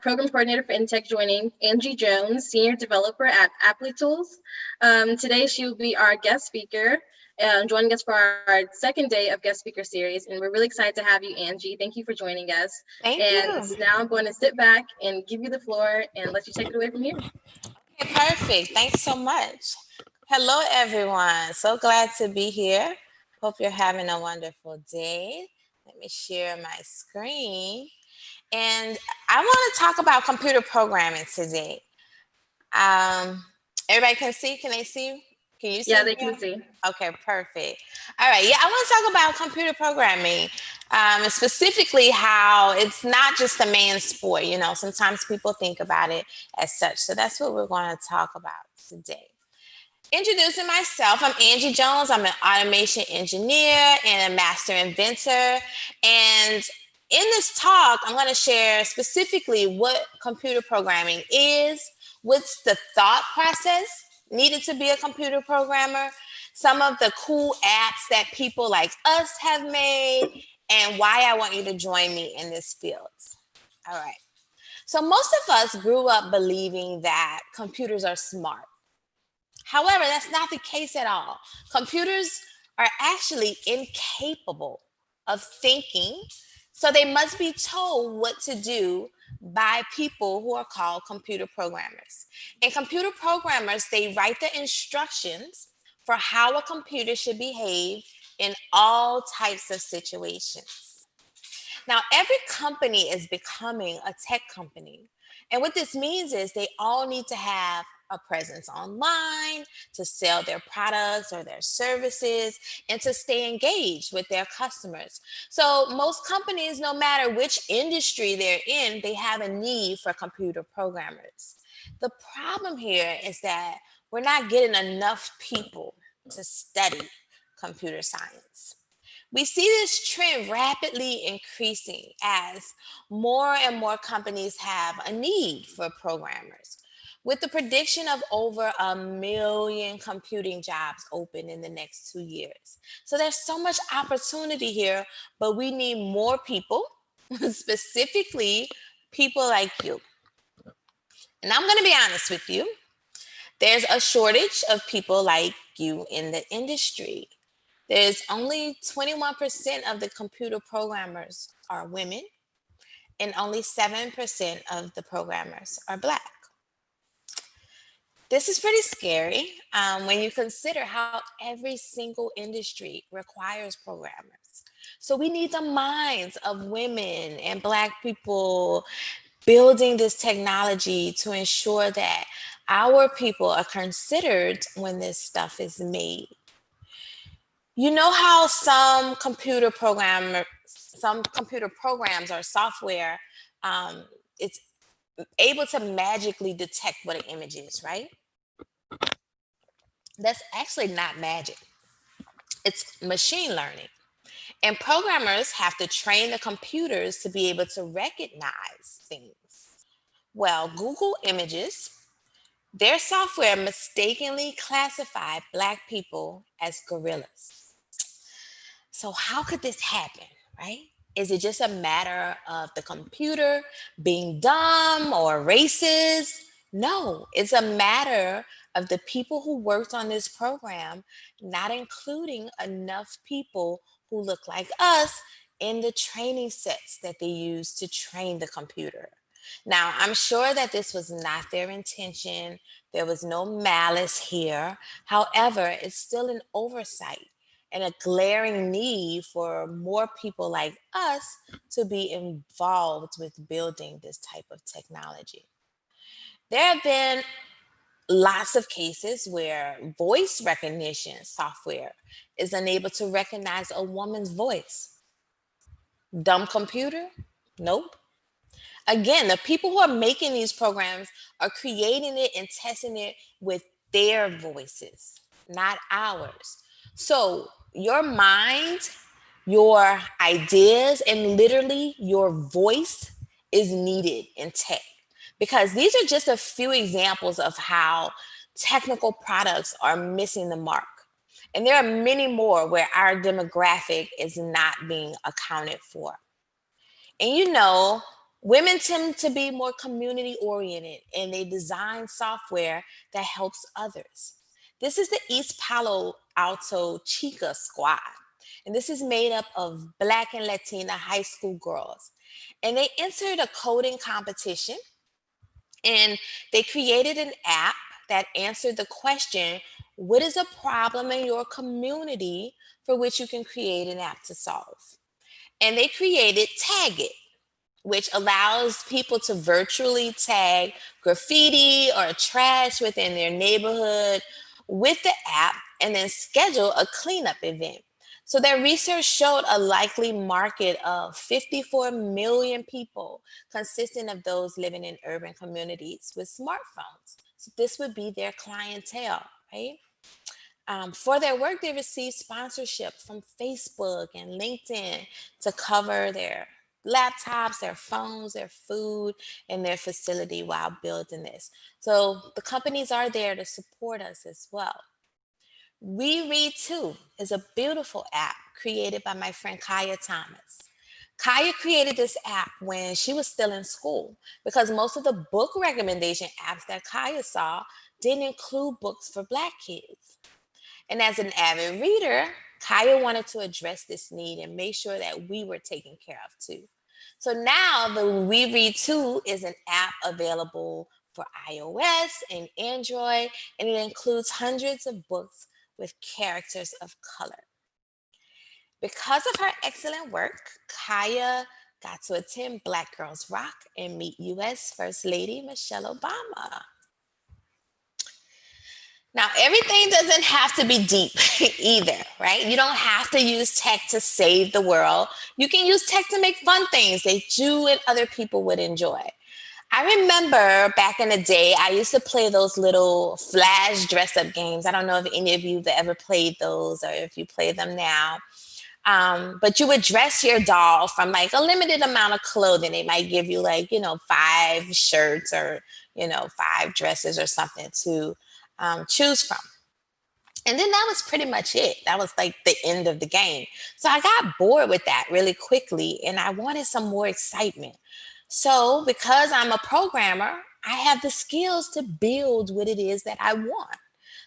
Program Coordinator for INTech, joining Angie Jones, Senior Developer at Apply Tools. Today, she will be our guest speaker, joining us for our second day of guest speaker series. And we're really excited to have you, Angie. Thank you for joining us. Thank And you. now I'm going to sit back and give you the floor and let you take it away from here. Okay, perfect. Thanks so much. Hello, everyone. So glad to be here. Hope you're having a wonderful day. Let me share my screen. And I want to talk about computer programming today. Um, Everybody can see? Can they see? Can you Yeah, see me? they can see. Okay, perfect. All right. Yeah, I want to talk about computer programming, and specifically how it's not just a man's sport. You know, sometimes people think about it as such. So that's what we're going to talk about today. Introducing myself, I'm Angie Jones. I'm an automation engineer and a master inventor. And in this talk, I'm going to share specifically what computer programming is, what's the thought process needed to be a computer programmer, some of the cool apps that people like us have made, and why I want you to join me in this field. All right. So, most of us grew up believing that computers are smart. However, that's not the case at all. Computers are actually incapable of thinking, so they must be told what to do by people who are called computer programmers. And computer programmers, they write the instructions for how a computer should behave in all types of situations. Now, every company is becoming a tech company. And what this means is they all need to have a presence online to sell their products or their services and to stay engaged with their customers. So, most companies, no matter which industry they're in, they have a need for computer programmers. The problem here is that we're not getting enough people to study computer science. We see this trend rapidly increasing as more and more companies have a need for programmers. With the prediction of over 1 million computing jobs open in the next 2 years. So there's so much opportunity here, but we need more people, specifically people like you. And I'm going to be honest with you, there's a shortage of people like you in the industry. There's only 21% of the computer programmers are women, and only 7% of the programmers are Black. This is pretty scary when you consider how every single industry requires programmers. So we need the minds of women and Black people building this technology to ensure that our people are considered when this stuff is made. You know how some computer programs or software, it's able to magically detect what an image is, right? That's actually not magic. It's machine learning. And programmers have to train the computers to be able to recognize things. Well, Google Images, their software mistakenly classified Black people as gorillas. So, how could this happen, right? Is it just a matter of the computer being dumb or racist? No, it's a matter of the people who worked on this program not including enough people who look like us in the training sets that they use to train the computer. Now, I'm sure that this was not their intention. There was no malice here. However, it's still an oversight and a glaring need for more people like us to be involved with building this type of technology. There have been lots of cases where voice recognition software is unable to recognize a woman's voice. Dumb computer? Nope. Again, the people who are making these programs are creating it and testing it with their voices, not ours. So, your mind, your ideas, and literally your voice is needed in tech because these are just a few examples of how technical products are missing the mark. And there are many more where our demographic is not being accounted for. And you know, Women tend to be more community oriented and they design software that helps others. This is the East Palo Alto Chica Squad. And this is made up of Black and Latina high school girls. And they entered a coding competition and they created an app that answered the question, what is a problem in your community for which you can create an app to solve? And they created Tag It, which allows people to virtually tag graffiti or trash within their neighborhood with the app and then schedule a cleanup event. So their research showed a likely market of 54 million people, consisting of those living in urban communities with smartphones. So this would be their clientele, right? For their work, they received sponsorship from Facebook and LinkedIn to cover their laptops, their phones, their food, and their facility while building this. So the companies are there to support us as well. We Read Too is a beautiful app created by my friend Kaya Thomas. Kaya created this app when she was still in school because most of the book recommendation apps that Kaya saw didn't include books for Black kids. And as an avid reader, Kaya wanted to address this need and make sure that we were taken care of too. So now the We Read Too is an app available for iOS and Android, and it includes hundreds of books with characters of color. Because of her excellent work, Kaya got to attend Black Girls Rock and meet US First Lady Michelle Obama. Now, everything doesn't have to be deep either, right? You don't have to use tech to save the world. You can use tech to make fun things that you and other people would enjoy. I remember back in the day, I used to play those little flash dress up games. I don't know if any of you have ever played those or if you play them now. But you would dress your doll from like a limited amount of clothing. They might give you like, 5 shirts or, 5 dresses or something to choose from. And then that was pretty much it. That was like the end of the game. So I got bored with that really quickly and I wanted some more excitement. So because I'm a programmer, I have the skills to build what it is that I want.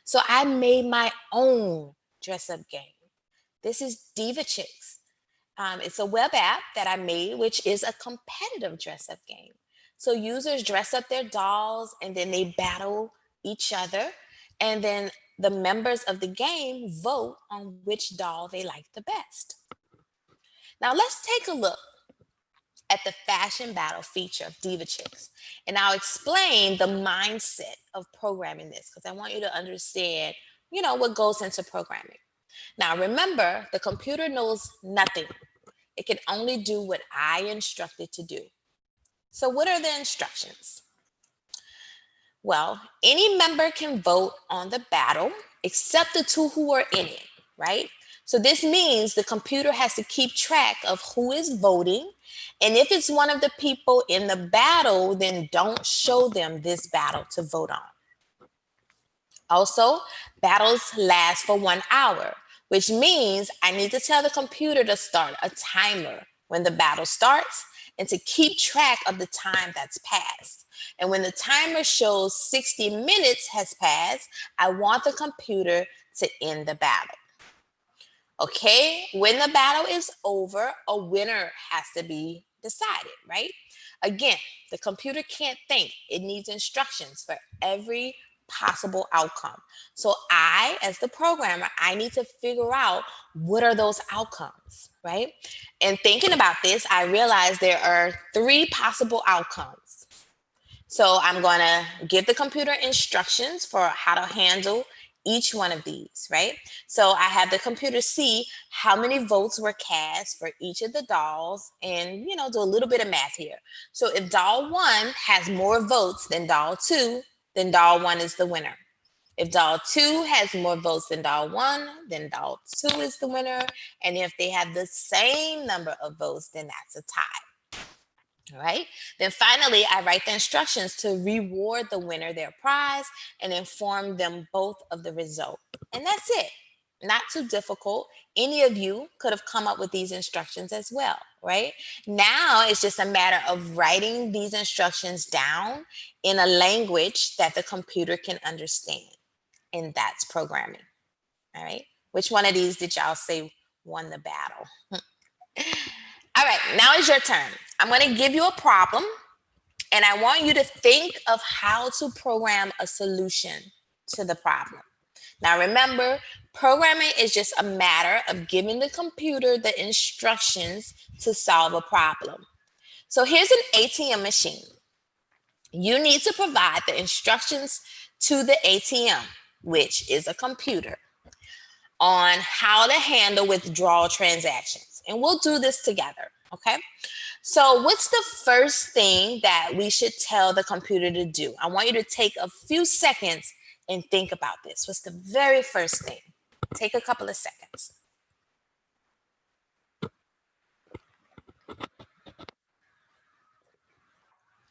So I made my own dress up game. This is Diva Chicks. It's a web app that I made, which is a competitive dress up game. So users dress up their dolls and then they battle each other. And then the members of the game vote on which doll they like the best. Now let's take a look at the fashion battle feature of Diva Chicks. And I'll explain the mindset of programming this because I want you to understand, what goes into programming. Now remember, the computer knows nothing. It can only do what I instruct it to do. So what are the instructions? Well, any member can vote on the battle except the 2 who are in it, right? So this means the computer has to keep track of who is voting. And if it's one of the people in the battle, then don't show them this battle to vote on. Also, battles last for 1 hour, which means I need to tell the computer to start a timer when the battle starts and to keep track of the time that's passed. And when the timer shows 60 minutes has passed, I want the computer to end the battle. Okay, when the battle is over, a winner has to be decided, right? Again, the computer can't think. It needs instructions for every possible outcome. So I, as the programmer, I need to figure out what are those outcomes, right? And thinking about this, I realized there are 3 possible outcomes. So I'm going to give the computer instructions for how to handle each one of these, right? So I have the computer see how many votes were cast for each of the dolls and, do a little bit of math here. So if doll 1 has more votes than doll 2, then doll 1 is the winner. If doll 2 has more votes than doll 1, then doll 2 is the winner. And if they have the same number of votes, then that's a tie. All right. Then finally, I write the instructions to reward the winner their prize and inform them both of the result. And that's it. not too difficult. Any of you could have come up with these instructions as well, right? Now it's just a matter of writing these instructions down in a language that the computer can understand, and that's programming. All right. Which one of these did y'all say won the battle? All right, now it's your turn. I'm going to give you a problem, and I want you to think of how to program a solution to the problem. Now remember, programming is just a matter of giving the computer the instructions to solve a problem. So here's an ATM machine. You need to provide the instructions to the ATM, which is a computer, on how to handle withdrawal transactions. And we'll do this together, okay? So what's the first thing that we should tell the computer to do? I want you to take a few seconds and think about this. What's the very first thing? Take a couple of seconds.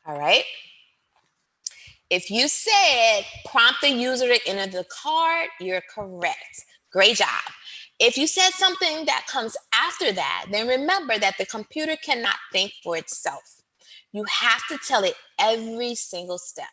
All right. If you said prompt the user to enter the card, you're correct. Great job. If you said something that comes after that, then remember that the computer cannot think for itself. You have to tell it every single step.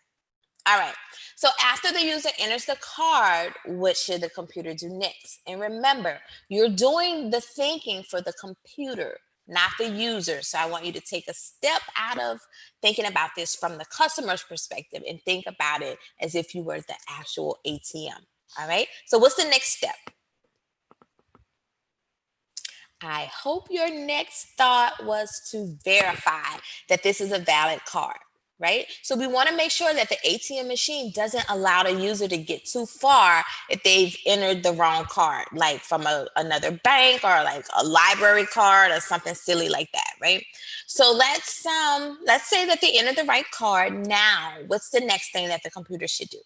All right. So after the user enters the card, what should the computer do next? And remember, you're doing the thinking for the computer, not the user. So I want you to take a step out of thinking about this from the customer's perspective and think about it as if you were the actual ATM. All right. So what's the next step? I hope your next thought was to verify that this is a valid card, right? So we want to make sure that the ATM machine doesn't allow the user to get too far if they've entered the wrong card, like from another bank or like a library card or something silly like that, right? So let's say that they entered the right card. Now, what's the next thing that the computer should do?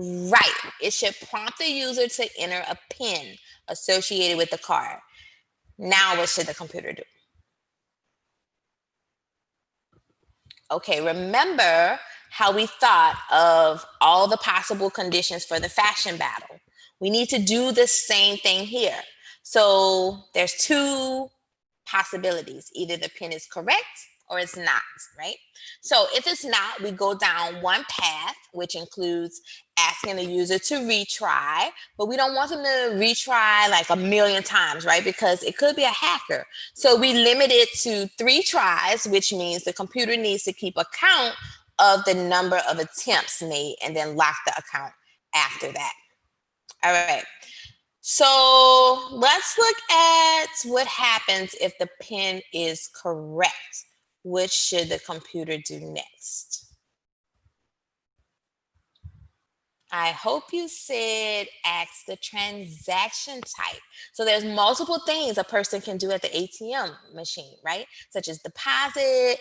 Right. It should prompt the user to enter a PIN associated with the card. Now, what should the computer do? Okay, remember how we thought of all the possible conditions for the fashion battle. We need to do the same thing here. So there's two possibilities. Either the PIN is correct or it's not, right? So if it's not, we go down one path, which includes asking the user to retry, but we don't want them to retry like 1,000,000 times, right? Because it could be a hacker. So we limit it to 3 tries, which means the computer needs to keep account of the number of attempts made and then lock the account after that. All right. So let's look at what happens if the PIN is correct. What should the computer do next? I hope you said ask the transaction type. So there's multiple things a person can do at the ATM machine, right? Such as deposit,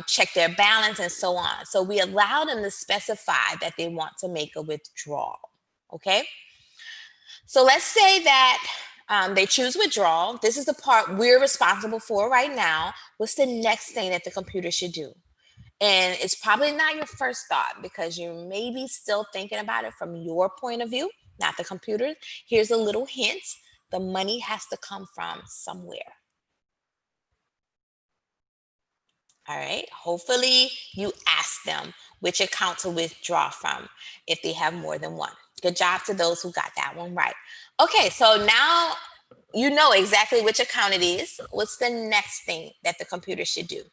check their balance, and so on. So we allow them to specify that they want to make a withdrawal, okay? So let's say that they choose withdrawal. This is the part we're responsible for right now. What's the next thing that the computer should do? And it's probably not your first thought because you may be still thinking about it from your point of view, not the computer. Here's a little hint. The money has to come from somewhere. All right. Hopefully you ask them which account to withdraw from if they have more than one. Good job to those who got that one right. Okay, so now you know exactly which account it is. What's the next thing that the computer should do?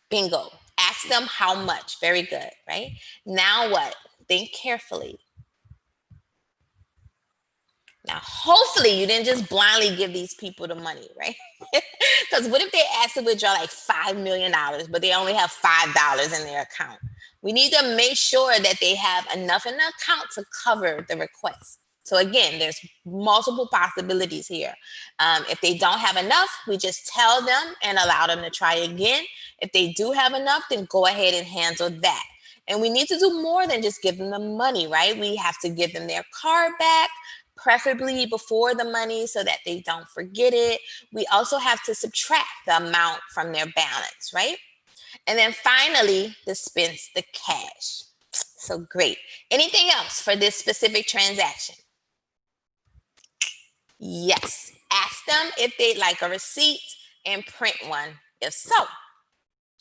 Bingo. Ask them how much. Very good, right? Now what? Think carefully. Now, hopefully you didn't just blindly give these people the money, right? Because what if they ask to withdraw like $5 million, but they only have $5 in their account? We need to make sure that they have enough in the account to cover the request. So again, there's multiple possibilities here. If they don't have enough, we just tell them and allow them to try again. If they do have enough, then go ahead and handle that. And we need to do more than just give them the money, right? We have to give them their card back, preferably before the money so that they don't forget it. We also have to subtract the amount from their balance, right? And then finally, dispense the cash. So great. Anything else for this specific transaction? Yes. Ask them if they'd like a receipt and print one if so. All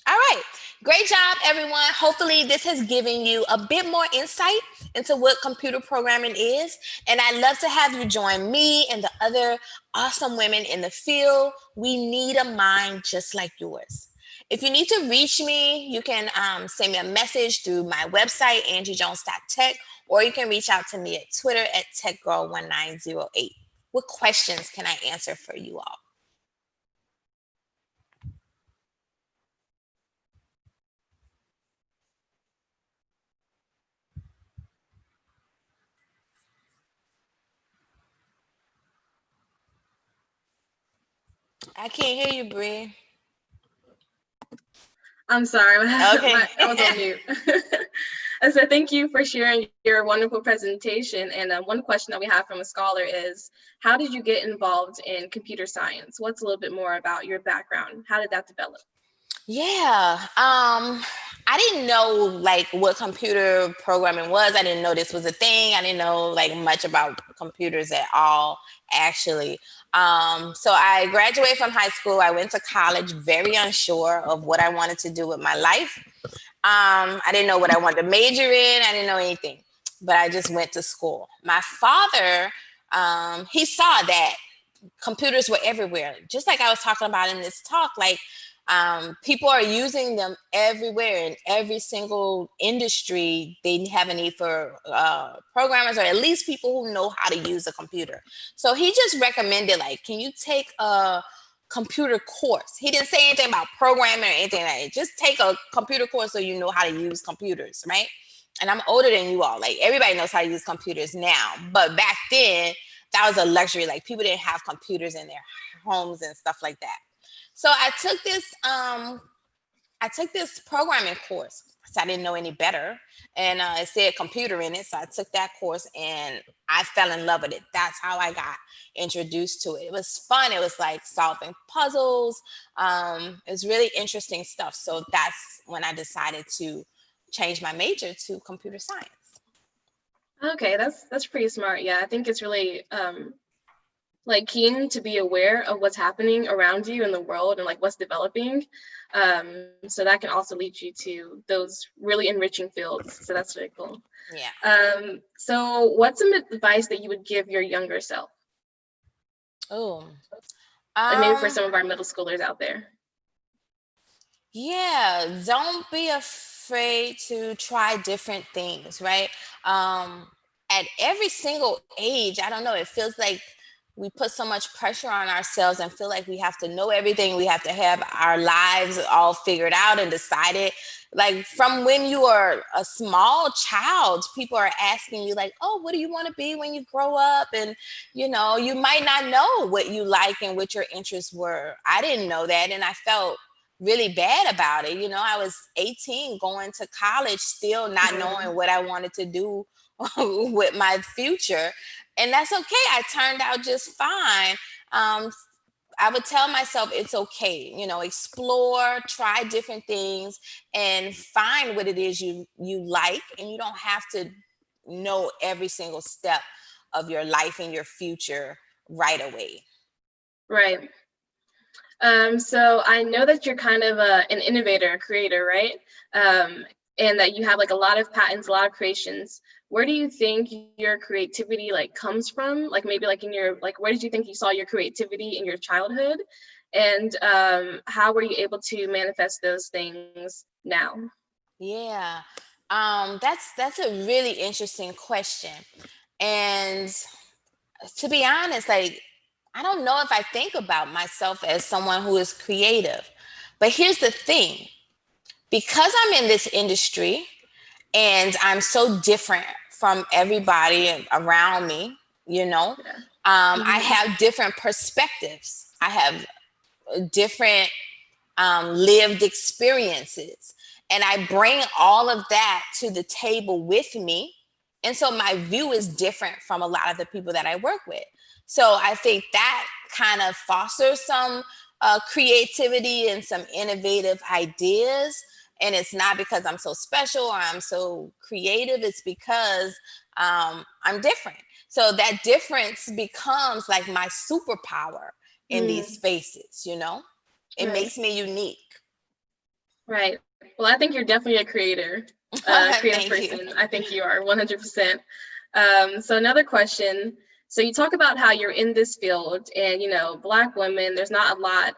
right. Great job, everyone. Hopefully this has given you a bit more insight into what computer programming is. And I'd love to have you join me and the other awesome women in the field. We need a mind just like yours. If you need to reach me, you can send me a message through my website, angiejones.tech, or you can reach out to me at Twitter at techgirl1908. What questions can I answer for you all? I can't hear you, Bree. I'm sorry, Okay. I was on mute. So thank you for sharing your wonderful presentation. And one question that we have from a scholar is, how did you get involved in computer science? What's a little bit more about your background? How did that develop? Yeah, I didn't know like what computer programming was. I didn't know this was a thing. I didn't know like much about computers at all, actually. So I graduated from high school. I went to college very unsure of what I wanted to do with my life. I didn't know what I wanted to major in. I didn't know anything, but I just went to school. My father, he saw that computers were everywhere, just like I was talking about in this talk. Like people are using them everywhere in every single industry. They have a need for programmers, or at least people who know how to use a computer. So he just recommended, like, can you take a computer course? He didn't say anything about programming or anything like that. Just take a computer course so you know how to use computers, right? And I'm older than you all. Like, everybody knows how to use computers now, but back then that was a luxury. Like, people didn't have computers in their homes and stuff like that. So I took this programming course. So I didn't know any better, and it said computer in it. So I took that course and I fell in love with it. That's how I got introduced to it. It was fun. It was like solving puzzles. It was really interesting stuff. So that's when I decided to change my major to computer science. Okay, that's pretty smart. Yeah, I think it's really like keen to be aware of what's happening around you in the world and like what's developing. So that can also lead you to those really enriching fields. So that's really cool. Yeah. So what's some advice that you would give your younger self? Oh. Like maybe for some of our middle schoolers out there. Yeah, don't be afraid to try different things, right? At every single age, I don't know, it feels like we put so much pressure on ourselves and feel like we have to know everything. We have to have our lives all figured out and decided. Like, from when you are a small child, people are asking you like, oh, what do you want to be when you grow up? And, you know, you might not know what you like and what your interests were. I didn't know that. And I felt really bad about it. You know, I was 18 going to college, still not knowing what I wanted to do with my future. And that's okay. I turned out just fine. I would tell myself it's okay, you know, explore, try different things, and find what it is you like. And you don't have to know every single step of your life and your future right away. Right. So I know that you're kind of an innovator, a creator, right? And that you have like a lot of patents, a lot of creations. Where do you think your creativity like comes from? Like maybe like in your, like, where did you think you saw your creativity in your childhood? And how were you able to manifest those things now? Yeah, that's a really interesting question. And to be honest, like, I don't know if I think about myself as someone who is creative. But here's the thing, because I'm in this industry and I'm so different from everybody around me, you know, Yeah. I have different perspectives. I have different lived experiences. And I bring all of that to the table with me. And so my view is different from a lot of the people that I work with. So I think that kind of fosters some creativity and some innovative ideas. And it's not because I'm so special or I'm so creative. It's because I'm different. So that difference becomes like my superpower in these spaces, you know? It makes me unique. Right. Well, I think you're definitely a creative person. You. I think you are 100%. So another question. So you talk about how you're in this field and, Black women, there's not a lot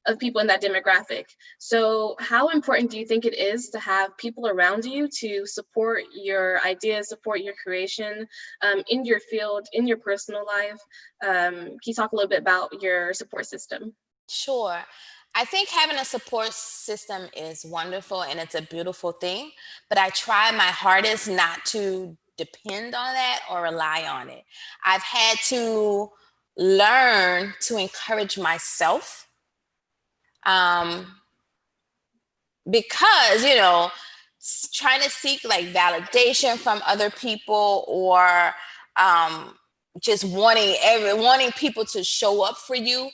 of people in that demographic. So how important do you think it is to have people around you to support your ideas, support your creation in your field, in your personal life? Can you talk a little bit about your support system? Sure. I think having a support system is wonderful and it's a beautiful thing, but I try my hardest not to depend on that or rely on it. I've had to learn to encourage myself because, trying to seek like validation from other people or just wanting people to show up for you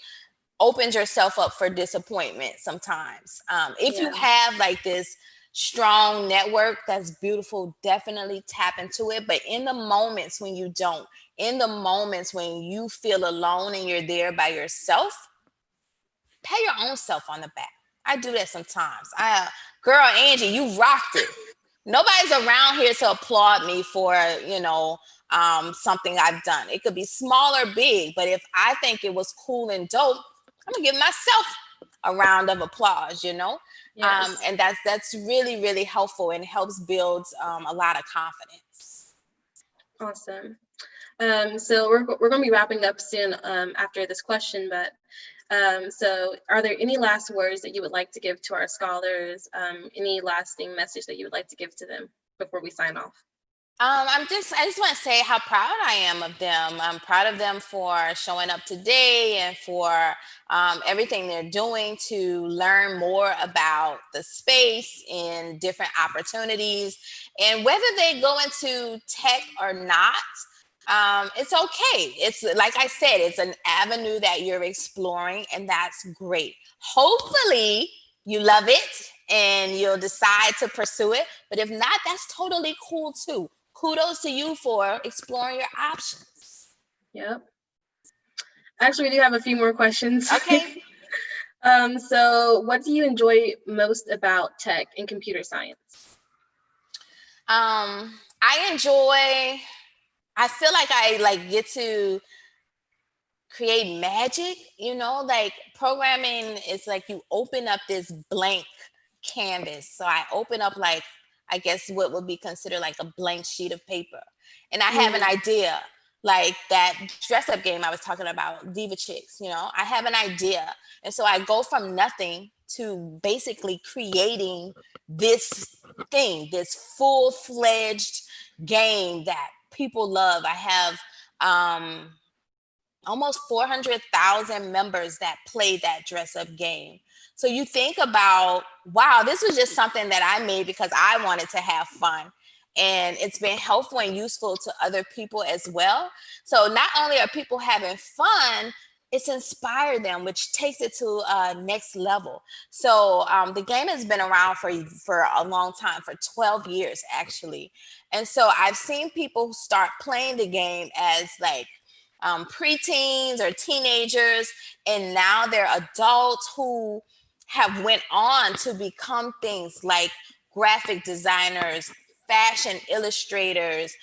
opens yourself up for disappointment sometimes. If you have like this strong network, that's beautiful, definitely tap into it. But in the moments when you don't, in the moments when you feel alone and you're there by yourself, pat your own self on the back. I do that sometimes. Girl, Angie, you rocked it. Nobody's around here to applaud me for, something I've done. It could be small or big, but if I think it was cool and dope, I'm gonna give myself a round of applause, Yes. And that's really, really helpful and helps build a lot of confidence. Awesome. So we're going to be wrapping up soon after this question, but so are there any last words that you would like to give to our scholars? Any lasting message that you would like to give to them before we sign off? I just want to say how proud I am of them. I'm proud of them for showing up today and for everything they're doing to learn more about the space and different opportunities. And whether they go into tech or not, it's okay. It's like I said, it's an avenue that you're exploring, and that's great. Hopefully, you love it and you'll decide to pursue it. But if not, that's totally cool too. Kudos to you for exploring your options. Yep. Actually, we do have a few more questions. Okay. So what do you enjoy most about tech and computer science? I feel like I get to create magic, like programming is like you open up this blank canvas. So I open up like, I guess what would be considered like a blank sheet of paper. And I have an idea, like that dress up game I was talking about, Diva Chicks, I have an idea. And so I go from nothing to basically creating this thing, this full-fledged game that people love. I have almost 400,000 members that play that dress up game. So you think about, wow, this was just something that I made because I wanted to have fun. And it's been helpful and useful to other people as well. So not only are people having fun, it's inspired them, which takes it to a next level. So the game has been around for a long time, for 12 years actually. And so I've seen people start playing the game as like preteens or teenagers, and now they're adults who have went on to become things like graphic designers, fashion illustrators,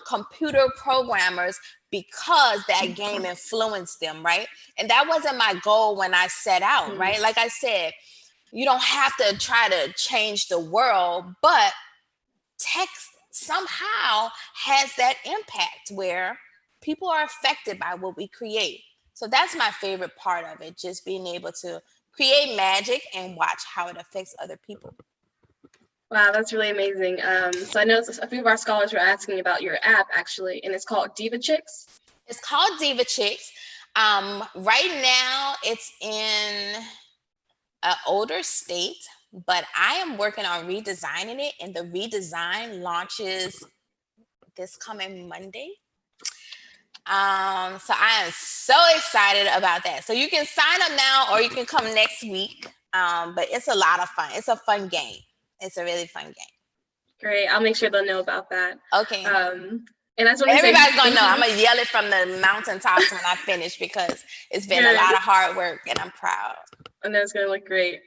computer programmers, because that game influenced them, right? And that wasn't my goal when I set out, right? Like I said, you don't have to try to change the world, but tech somehow has that impact where people are affected by what we create. So that's my favorite part of it, just being able to create magic and watch how it affects other people. Wow, that's really amazing. So I know a few of our scholars were asking about your app actually, and it's called Diva Chicks. It's called Diva Chicks. Right now it's in an older state, but I am working on redesigning it, and the redesign launches this coming Monday. So I am so excited about that. So you can sign up now, or you can come next week But it's a lot of fun. It's a fun game. It's a really fun game. Great. I'll make sure they'll know about that. Okay. And I just want to say, everybody's gonna know. I'm gonna yell it from the mountaintops when I finish, because it's been a lot of hard work and I'm proud. I know it's gonna look great.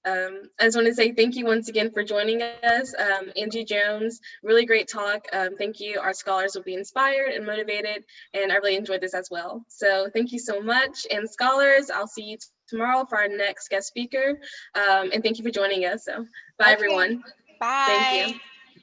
I just want to say thank you once again for joining us. Angie Jones, really great talk. Thank you. Our scholars will be inspired and motivated, and I really enjoyed this as well. So thank you so much. And scholars, I'll see you tomorrow for our next guest speaker. And thank you for joining us. So bye, everyone. Bye. Thank you.